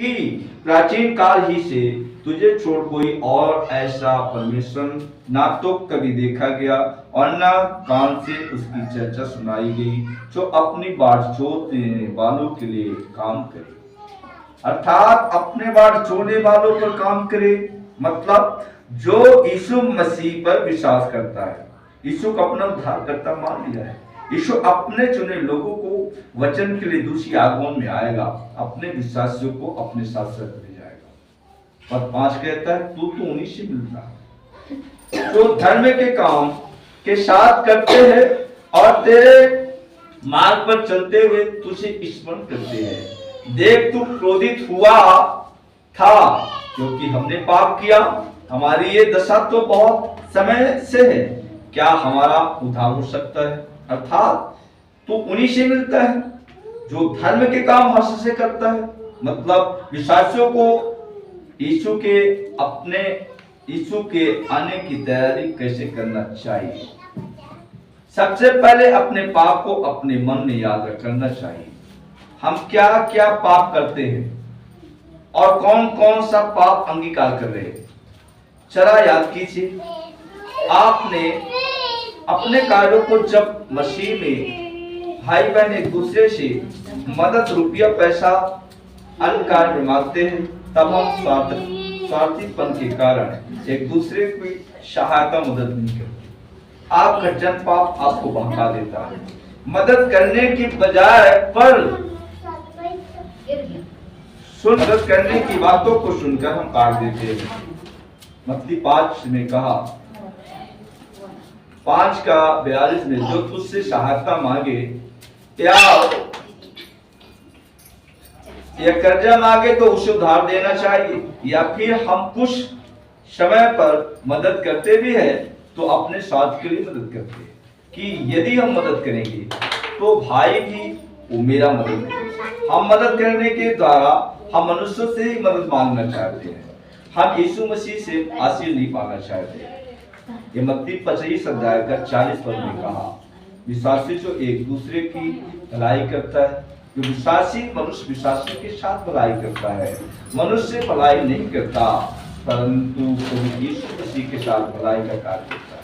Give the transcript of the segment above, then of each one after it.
कि प्राचीन काल ही से तुझे छोड़ कोई और ऐसा परमेश्वर ना तो कभी देखा गया और ना कान से उसकी चर्चा सुनाई गई जो अपनी बाट जोतने वालों के लिए काम करे। अर्थात अपने बाट जोड़ने वालों पर काम करे, मतलब जो यीशु मसीह पर विश्वास करता है, यीशु को अपना उद्धारकर्ता मान लिया है, यीशु अपने चुने लोगों को वचन के लिए दूसरी आगमन में आएगा, अपने विश्वासियों को अपने साथ साथ ले जाएगा। और 5 कहता है तू तो उन्हीं से मिलता है जो धर्म के काम के साथ करते हैं और तेरे मार्ग पर चलते हुए तुझे स्मरण करते हैं। देख तू क्रोधित हुआ था क्योंकि हमने पाप किया, हमारी ये दशा तो बहुत समय से है, क्या हमारा उद्धार हो सकता है? अर्थात तू उन्हीं से मिलता है जो धर्म के काम हर्ष से करता है, मतलब विश्वासियों को यीशु के आने की तैयारी कैसे करना चाहिए। सबसे पहले अपने पाप को अपने मन में याद करना चाहिए। हम क्या क्या पाप करते हैं और कौन कौन सा पाप अंगीकार कर रहे हैं, जरा याद कीजिए। आपने अपने कार्यों को जब मसीह में भाई बहन एक दूसरे से मदद, रुपया, पैसा, अन्य कार्य में मांगते हैं, तब हम स्वार्थीपन के कारण एक दूसरे की सहायता मदद नहीं करते। आपका जन्म पाप आपको बहका देता है। मदद करने की बजाय पर मदद करने की बातों को सुनकर हम काट देते हैं। मत्ती 5 में कहा, 5:42 में, जो तुझसे सहायता मांगे या कर्जा मांगे तो उसे उधार देना चाहिए, या फिर हम कुछ समय पर मदद करते भी है तो अपने स्वार्थ के लिए मदद करते हैं कि यदि हम मदद करेंगे तो भाई भी वो मेरा मदद करेंगे। हम मदद करने के द्वारा हम मनुष्यों से ही मदद मांगना चाहते हैं, हम यीशु मसीह से आशीष नहीं पाना चाहते। ये मत्ती 25:40 में कहा, विश्वासी जो एक दूसरे की भलाई करता है, जो विश्वासी मनुष्य विश्वासी के साथ भलाई करता है, मनुष्य भलाई नहीं करता परंतु यीशु मसीह के साथ भलाई का कार्य करता है।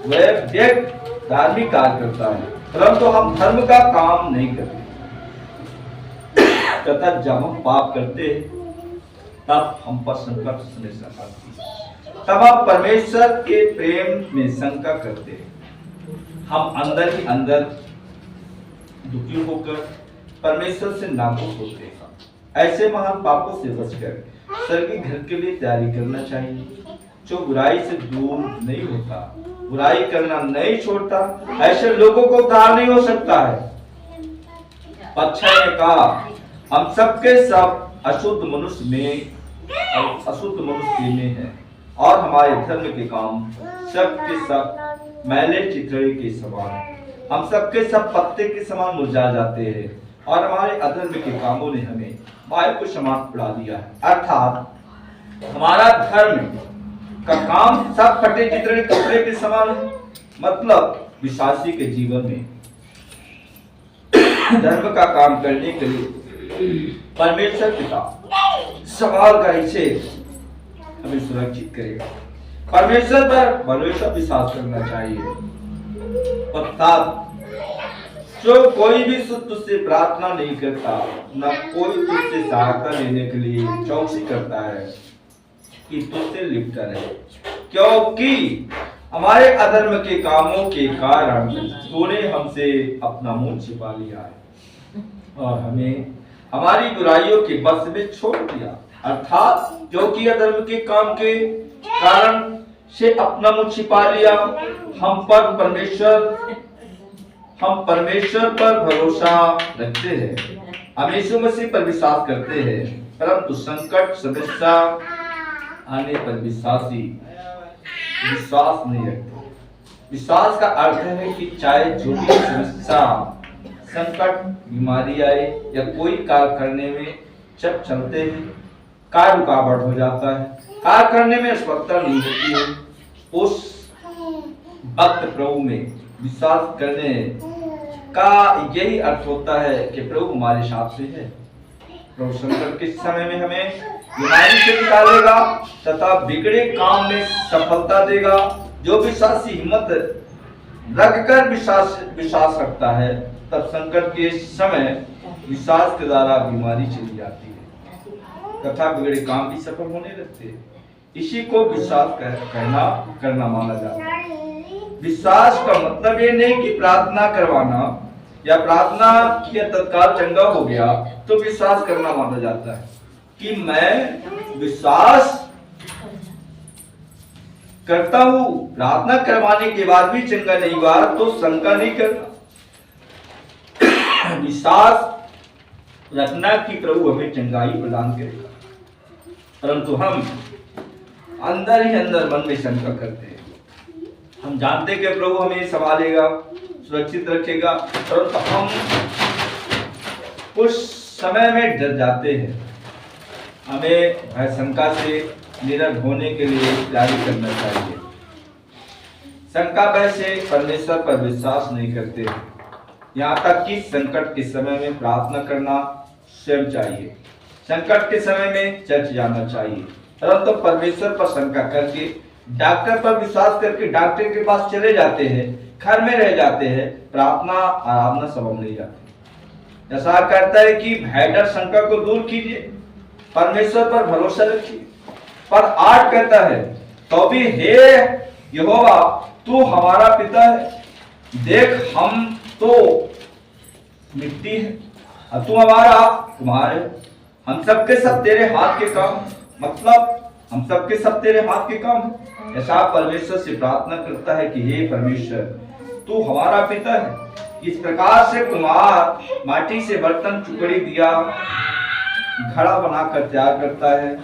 वह व्यक्ति धार्मिक कार्य करता है परंतु हम धर्म का काम नहीं करते। तथा जब हम पाप करते हैं तब हम पर संकट हमेशा आती है, तब हम परमेश्वर के प्रेम में शंका करते हैं। हम अंदर ही अंदर दुखी होकर परमेश्वर से नाखुश होते हैं। ऐसे महान पापों से बचकर स्वर्गीय घर के लिए तैयारी करना चाहिए। जो बुराई से दूर नहीं होता, बुराई करना नहीं छोड़ता, ऐसे लोगों को उद्धार नहीं हो सकता है। पच्छा ने कहा, हम सबके सब अशुद्ध मनुष्य में हैं और हमारे धर्म के काम सब के सब मैले चिथड़े के समान हैं। हम सबके सब पत्ते के समान मुरझा जाते हैं और हमारे अधर्म के कामों ने हमें वायु को समान उड़ा दिया है। अर्थात हमारा धर्म का काम सब फटे चिथड़े कपड़े के समान है। मतलब विश्वासी के जीवन में धर्म का काम करने के लिए परमेश्वर पिता सवाल का इसे हमें सुरक्षित करेगा। परमेश्वर पर भरोसा विश्वास करना चाहिए। अर्थात जो कोई भी तुझसे प्रार्थना नहीं करता, न कोई तुझसे सहायता लेने के लिए चौकसी करता है कि तुझसे लिपटा रहे, क्योंकि हमारे अधर्म के कामों के कारण तूने हमसे अपना मुंह छिपा लिया है और हमें हमारी बुराइयों के बस में छोड़ दिया। अर्थात क्योंकि अधर्म के काम के कारण से अपना मुंह छिपा लिया। हम परमेश्वर पर भरोसा रखते हैं, हम यीशु मसीह पर विश्वास करते हैं, परंतु संकट समस्या आने पर विश्वास नहीं रखते। विश्वास का अर्थ है कि चाहे जो भी समस्या, संकट, बीमारी आए या कोई कार्य करने में जब चलते हैं कार्य रुकावट हो जाता है, कार्य करने में सफलता नहीं होती है, उस वक्त प्रभु में विश्वास करने का यही अर्थ होता है कि प्रभु हमारे साथ से है। प्रभु संकट के समय में हमें बीमारी से निकालेगा तथा बिगड़े काम में सफलता देगा। जो विश्वासी हिम्मत रखकर विश्वास रखता है, तब संकट के समय विश्वास के द्वारा बीमारी चली जाती है तथा बिगड़े काम भी सफल होने लगते हैं। इसी को विश्वास करना माना जाता है। विश्वास का मतलब ये नहीं कि प्रार्थना करवाना या प्रार्थना किया तत्काल चंगा हो गया तो विश्वास करना माना जाता है कि मैं विश्वास करता हूं, प्रार्थना करवाने के बाद भी चंगा नहीं हुआ तो शंका नहीं करना। विश्वास रखना कि प्रभु हमें चंगाई प्रदान करेगा, परंतु हम अंदर ही अंदर मन में शंका करते हैं। हम जानते हैं कि प्रभु हमें संभालेगा, सुरक्षित रखेगा, परंतु हम उस समय में डर जाते हैं। हमें भय शंका से निरस्त होने के लिए तैयारी करना चाहिए। शंका भय से परमेश्वर पर विश्वास नहीं करते, यहाँ तक कि संकट के समय में प्रार्थना करना स्वयं चाहिए। संकट के समय में चर्च जाना चाहिए, परंतु परमेश्वर पर शंका करके डॉक्टर पर विश्वास करके डॉक्टर के पास चले जाते हैं, घर में रह जाते हैं, प्रार्थना आराधना सबब नहीं जाती। ऐसा कहता है कि भय डर शंका को दूर कीजिए, परमेश्वर पर भरोसा रखिए। पर 8 कहता है, तो भी हे यहोवा तू हमारा पिता है, देख हम तो मिट्टी है और तू हमारा कुमार है। हम सबके सब तेरे हाथ के काम, मतलब हम सबके सब तेरे हाथ के काम है। ऐसा परमेश्वर से प्रार्थना करता है कि हे परमेश्वर तू हमारा पिता है। इस प्रकार से कुमार माटी से बर्तन टुकड़ी दिया घड़ा बनाकर तैयार करता है।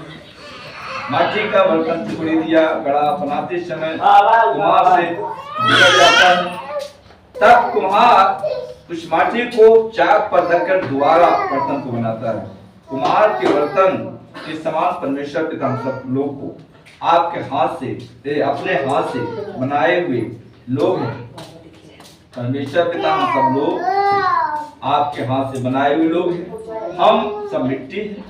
माटी का बर्तन टुकड़ी दिया घड़ा बनाते समय कुम्हार से बिगड़ जाता है, तब कुम्हार उस माटी को चाक पर रखकर दोबारा बर्तन को बनाता है। कुम्हार के बर्तन के समान परमेश्वर पिता हम सब लोग को आपके हाथ से अपने हाथ से बनाए हुए लोग हैं। परमेश्वर पिता हम सब लोग आपके हाथ से बनाए हुए लोग हैं। हम सब मिट्टी हैं,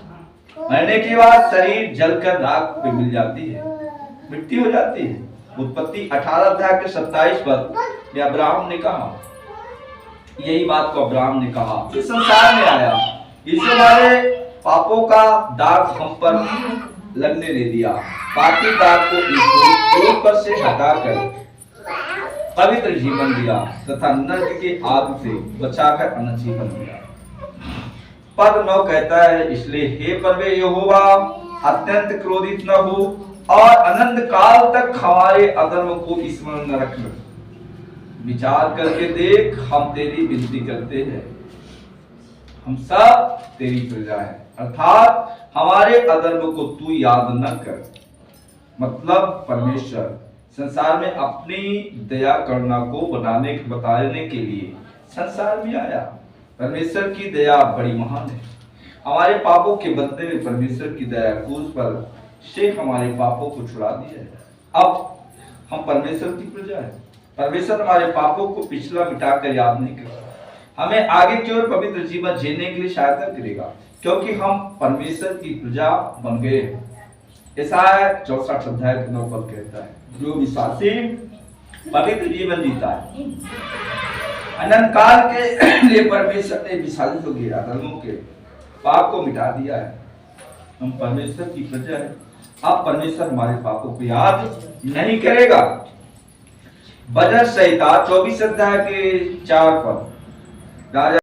मरने के बाद शरीर जलकर राख पे मिल जाती है, मिट्टी हो जाती है। उत्पत्ति 18 अध्याय के 27 पद में अब्राहम ने कहा, यही बात को अब्राहम ने कहा, इस संसार में आया, इस हमारे पापों का दाग हम पर लगने दे दिया, पापी दाग को इसके ऊपर से हटाकर पवित्र जीवन दिया तथा नरक के आग से बचाकर अनंत जीवन दिया। पद 9 कहता है, इसलिए हे परमे यहोवा अत्यंत क्रोधित न हो और अनंत काल तक हमारे अधर्म को स्मरण न रखना। विचार करके देख, हम तेरी विनती करते हैं, हम सब तेरी प्रजा है, अर्थात हमारे अधर्म को तू याद न कर। मतलब परमेश्वर संसार में अपनी दया करुणा को बताने के लिए संसार में आया। परमेश्वर की दया बड़ी महान है। हमारे पापों के बदले में परमेश्वर की दया क्रूस पर से हमारे पापों को छुड़ा दिया है। अब हम परमेश्वर की प्रजा है। परमेश्वर हमारे पापों को पिछला मिटाकर याद नहीं करता, हमें आगे की ओर पवित्र जीवन जीने के लिए सहायता करेगा, क्योंकि हम परमेश्वर की प्रजा बन गए हैं। यशायाह 64 अध्याय 9 पद कहता है, जो विश्वासी पवित्र जीवन जीता है, अनंत काल के लिए परमेश्वर ने विशालित हो गया अधर्मों के पाप को मिटा दिया है। हम परमेश्वर की प्रजा है। अब परमेश्वर हमारे पापों को याद नहीं करेगा। भजन संहिता 24 अध्याय के 4 पद, राजा